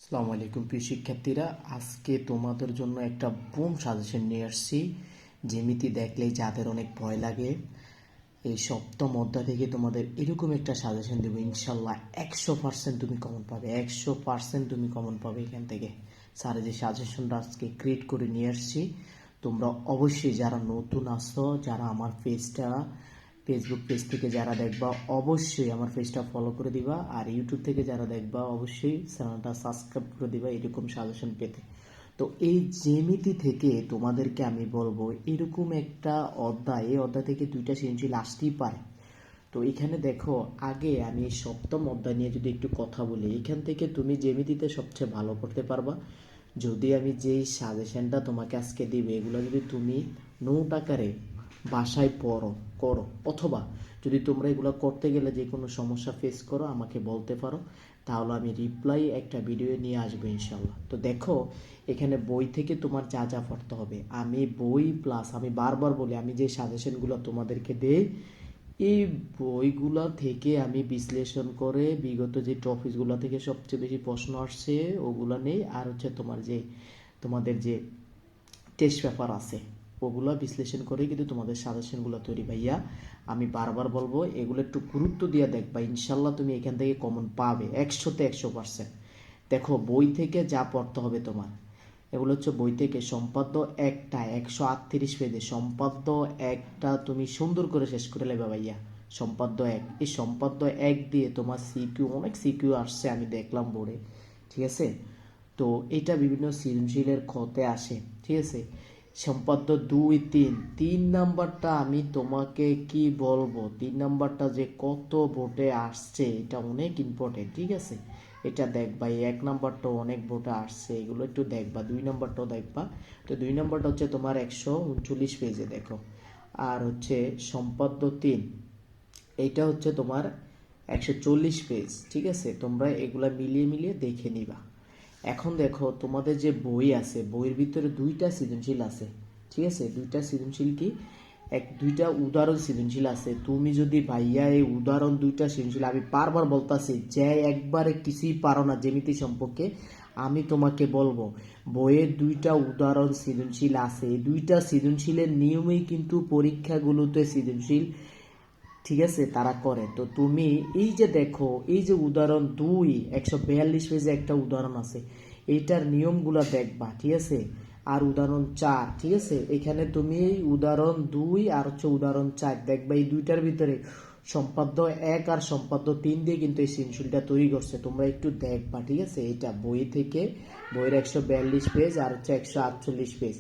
আসসালামু আলাইকুম প্রিয় শিক্ষার্থীরা, আজকে তোমাদের জন্য একটা বুম সাজেশন নিয়ে আসছি। জ্যামিতি দেখলেই যাদের অনেক ভয় লাগে, এই সপ্তম অধ্যায় থেকে তোমাদের এরকম একটা সাজেশন দেবো। ইনশাল্লাহ 100% তুমি কমন পাবে, 100% তুমি কমন পাবে এখান থেকে। স্যার যে সাজেশনটা আজকে ক্রিয়েট করে নিয়ে আসছি, তোমরা অবশ্যই যারা নতুন আসো, যারা আমার ফেসবুক পেজ থেকে যারা দেখবা অবশ্যই আমার পেজটা ফলো করে দিবা, আর ইউটিউব থেকে যারা দেখবা অবশ্যই চ্যানেলটা সাবস্ক্রাইব করে দিবা এরকম সাজেশন পেতে। তো এই জ্যামিতি থেকে তোমাদেরকে আমি বলবো এরকম একটা অধ্যায়, এই অধ্যায় থেকে দুইটা সৃজনশীল আসতেই পারে। তো এখানে দেখো, আগে আমি এই সপ্তম অধ্যায় নিয়ে যদি একটু কথা বলি, এখান থেকে তুমি জ্যামিতিতে সবচেয়ে ভালো করতে পারবা যদি আমি যেই সাজেশনটা তোমাকে আজকে দিবে এগুলো যদি তুমি নোট আকারে বাসায় করো, অথবা যদি তোমরা এগুলো করতে গেলে যে কোনো সমস্যা ফেস করো আমাকে বলতে পারো, তাহলে আমি রিপ্লাই একটা ভিডিও নিয়ে আসবো ইনশাল্লাহ। তো দেখো, এখানে বই থেকে তোমার যা যা পড়তে হবে, আমি বই প্লাস আমি বারবার বলি আমি যে সাজেশনগুলো তোমাদেরকে দেই এই বইগুলা থেকে আমি বিশ্লেষণ করে বিগত যে টপিকগুলো থেকে সবচেয়ে বেশি প্রশ্ন আসছে ওগুলা নেই, আর হচ্ছে তোমাদের যে টেস্ট পেপার আছে ওগুলো বিশ্লেষণ করে কিন্তু তোমাদের সাজেশনগুলো তৈরি। ভাইয়া আমি বারবার বলবো এগুলো একটু গুরুত্ব দিয়ে দেখবা, ইনশাল্লাহ তুমি এখান থেকে কমন পাবে 100% দেখো, বই থেকে যা পড়তে হবে তোমার, এগুলো হচ্ছে বই থেকে সম্পাদ্য একটা 138 পেজে, সম্পাদ্য একটা তুমি সুন্দর করে শেষ করে নেবে ভাইয়া। সম্পাদ্য এক, এই সম্পাদ্য এক দিয়ে তোমার সিকিউ, অনেক সিকিউ আসছে আমি দেখলাম বোর্ডে, ঠিক আছে। তো এটা বিভিন্ন সৃজনশীলের ক্ষতে আসে, ঠিক আছে। সম্পাদ্য দুই তিন, 3 নাম্বারটা আমি তোমাকে কি বলবো, 3 নাম্বারটা যে কত ভোটে আসছে এটা অনেক ইম্পর্টেন্ট, ঠিক আছে। এটা দেখবা, এই 1 নাম্বারটাও অনেক ভোটে আসছে, এগুলো একটু দেখবা। 2 নাম্বারটাও দেখবা। তো 2 নাম্বারটা হচ্ছে তোমার 139 পেজে দেখো। আর হচ্ছে সম্পাদ্য তিন, এইটা হচ্ছে তোমার 140 পেজ, ঠিক আছে। তোমরা এগুলা মিলিয়ে মিলিয়ে দেখে নিবা। এখন দেখো, তোমাদের যে বই আছে বইয়ের ভিতরে দুইটা সৃজনশীল আছে, ঠিক আছে। দুইটা সৃজনশীল কি, দুইটা উদাহরণ সৃজনশীল আছে। তুমি যদি ভাইয়া এই উদাহরণ দুইটা সৃজনশীল, আমি বারবার বলতাছি যে একবারে কিছুই পারো না জ্যামিতি সম্পর্কে, আমি তোমাকে বলবো বইয়ের দুইটা উদাহরণ সৃজনশীল আছে, এই দুইটা সৃজনশীলের নিয়মেই কিন্তু পরীক্ষাগুলোতে সৃজনশীল, ঠিক আছে, তারা করে। তো তুমি এই যে দেখো, এই যে উদাহরণ দুই, 142 পেজে একটা উদাহরণ আছে, এইটার নিয়মগুলো দেখবা, ঠিক আছে। আর উদাহরণ চার, ঠিক আছে, এখানে তুমি উদাহরণ দুই আর হচ্ছে উদাহরণ চার দেখবা, এই দুইটার ভিতরে সম্পাদ্য এক আর সম্পাদ্য তিন দিয়ে কিন্তু এই সৃজনশীলটা তৈরি করছে, তোমরা একটু দেখবা, ঠিক আছে। এটা বই থেকে, বইয়ের 142 পেজ আর হচ্ছে 148 পেজ।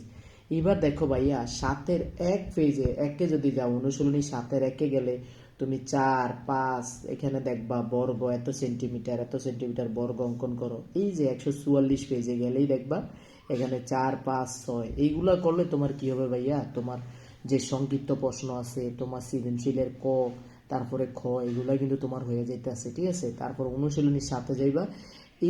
এবার দেখো ভাইয়া, 7-এর 1 পেজে একে যদি যাও, অনুশীলনী 7-এর 1-এ গেলে তুমি 4 5 এখানে দেখবা বর্গ এত সেন্টিমিটার, এত সেন্টিমিটার বর্গ অঙ্কন করো। এই যে 144 পেজে গেলেই দেখবা এখানে 4 5 6 এইগুলা করলে তোমার কি হবে ভাইয়া, তোমার যে সংক্ষিপ্ত প্রশ্ন আছে তোমার সৃজনশীলের ক, তারপরে খ, এগুলা কিন্তু তোমার হয়ে যাইতেছে, ঠিক আছে। তারপর অনুশীলনীর সাথে যাইবা,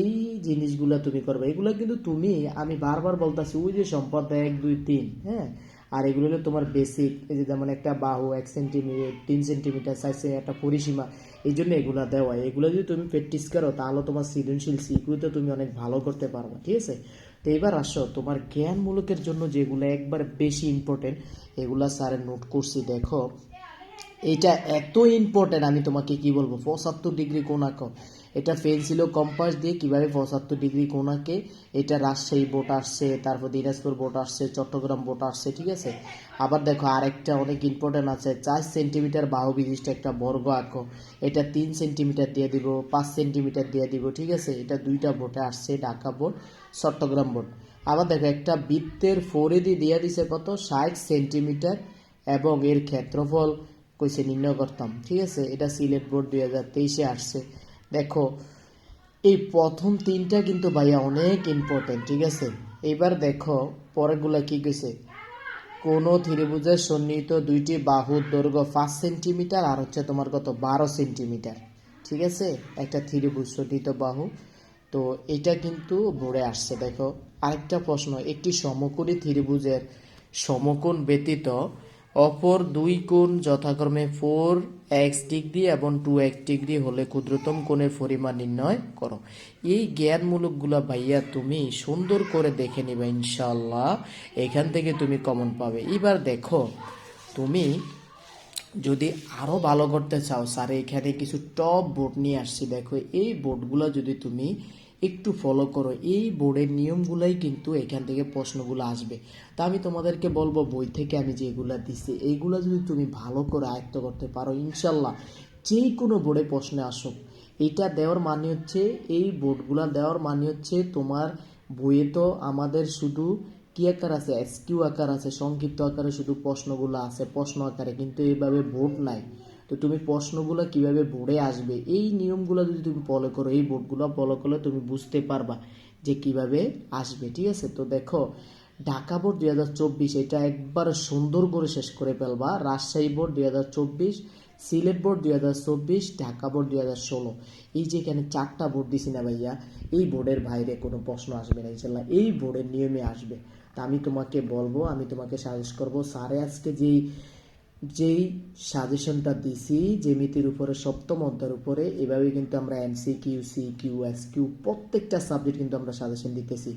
এই জিনিসগুলা তুমি করবে। এগুলা কিন্তু তুমি, আমি বারবার বলতেছি ওই যে সম্পদ 1 2 3, হ্যাঁ। আর এগুলো হলো তোমার বেসিক, এই যে যেমন একটা বাহু 1 সেন্টিমিটার 3 সেন্টিমিটার সাইজে একটা পরিসীমা, এই জন্য এগুলা দেওয়া। এগুলো যদি তুমি প্র্যাকটিস করো তাহলে তোমার সৃজনশীল সিকিউতে তুমি অনেক ভালো করতে পারবে, ঠিক আছে। তো এবার আসো তোমার জ্ঞানমূলকের জন্য যেগুলো একবার বেশি ইম্পর্টেন্ট, এগুলা স্যারের নোট করছি দেখো। এটা এত ইম্পর্টেন্ট, আমি তোমাকে কি বলবো, 75 ডিগ্রি কোণ আঁকো। এটা পেন্সিল ও কম্পাস দিয়ে কিভাবে 75 ডিগ্রি কোণ আঁকে, এটা রাজশাহী বোর্ড আসছে, তারপর দিনাজপুর বোর্ড আসছে, চট্টগ্রাম বোর্ড আসছে, ঠিক আছে। আবার দেখো আরেকটা অনেক ইম্পর্টেন্ট আছে, 4 সেন্টিমিটার বাহু বিশিষ্ট একটা বর্গ আঁকো, এটা 3 সেন্টিমিটার দিয়ে দিব, 5 সেন্টিমিটার দিয়ে দিব, ঠিক আছে। এটা দুইটা বোর্ডে আসছে, ঢাকা বোর্ড, চট্টগ্রাম বোর্ড। আবার দেখো একটা বৃত্তের পরিধি দিয়ে দিছে কত, 60 সেন্টিমিটার, এবং এর ক্ষেত্রফল কইছে নির্ণয় করতাম, ঠিক আছে। এটা সিলেট বোর্ড 2023-এ আসছে। দেখো এই প্রথম তিনটা কিন্তু ভাইয়া অনেক ইম্পর্টেন্ট, ঠিক আছে। এবার দেখো পরেরগুলা কি কইছে, কোন ত্রিভুজের সন্নিহিত দুইটি বাহুর দৈর্ঘ্য 5 সেন্টিমিটার আর হচ্ছে তোমার কত 12 সেন্টিমিটার, ঠিক আছে। একটা ত্রিভুজ সন্নিহিত বাহু, তো এটা কিন্তু বোর্ডে আসছে। দেখো আরেকটা প্রশ্ন, একটি সমকোণী ত্রিভুজের সমকোণ ব্যতীত অপর দুই কোণ যথাক্রমে 4x ডিগ্রি এবং 2x ডিগ্রি হলে ক্ষুদ্রতম কোণের পরিমাণ নির্ণয় করো। এই জ্ঞানমূলকগুলা ভাইয়া তুমি সুন্দর করে দেখে নিবে ইনশাল্লাহ, এখান থেকে তুমি কমন পাবে। এবার দেখো, তুমি যদি আরও ভালো করতে চাও, স্যার এখানে কিছু টপ বোর্ড নিয়ে আসছি, দেখো এই বোর্ডগুলো যদি তুমি একটু ফলো করো, এই বোর্ডের নিয়মগুলাই কিন্তু এখান থেকে প্রশ্নগুলো আসবে। তা আমি তোমাদেরকে বলবো, বই থেকে আমি যেগুলো দিচ্ছি এইগুলো যদি তুমি ভালো করে আয়ত্ত করতে পারো, ইনশাল্লাহ যে কোনো বোর্ডে প্রশ্নে আসুক, এটা দেওয়ার মানে হচ্ছে, এই বোর্ডগুলো দেওয়ার মানে হচ্ছে তোমার বইয়ে তো আমাদের শুধু কি আকার আছে, এসকিউ আকার আছে, সংক্ষিপ্ত আকারে শুধু প্রশ্নগুলো আছে প্রশ্ন আকারে, কিন্তু এইভাবে বোর্ড নাই। তো তুমি প্রশ্নগুলো কিভাবে বোর্ডে আসবে, এই নিয়মগুলো যদি তুমি ফলো করো, এই বোর্ডগুলো ফলো করলে তুমি বুঝতে পারবা যে কিভাবে আসবে, ঠিক আছে? তো দেখো, ঢাকা বোর্ড 2024 এটা একবার সুন্দর করে শেষ করে ফেলবা। Rajshahi board 2024, Sylhet board 2024, Dhaka board 2016, এই যে এখানে 4টা বোর্ড দিছি না ভাইয়া, এই বোর্ডের বাইরে কোনো প্রশ্ন আসবে না ইনশাল্লাহ, এই বোর্ডের নিয়মে আসবে। তা আমি তোমাকে বলবো, আমি তোমাকে সাজেস্ট করবো, স্যারে আজকে যেই সাজেশনটা দিছি জ্যামিতির উপরে, সপ্তম অধ্যায়ের উপরে, এভাবে কিন্তু আমরা এমসিকিউ, সিকিউ, এসকিউ প্রত্যেকটা সাবজেক্ট কিন্তু আমরা সাজেশন দিতেছি।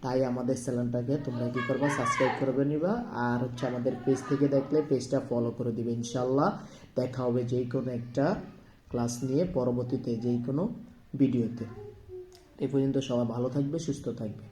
তাই আমাদের চ্যানেলটাকে তোমরা কি করবা, সাবস্ক্রাইব করবে নিবা, আর হচ্ছে আমাদের পেজ থেকে দেখলে পেজটা ফলো করে দিবে। ইনশাল্লাহ দেখা হবে যে কোনো একটা ক্লাস নিয়ে পরবর্তীতে যে কোনো ভিডিওতে। এই পর্যন্ত সবাই ভালো থাকবে, সুস্থ থাকবে।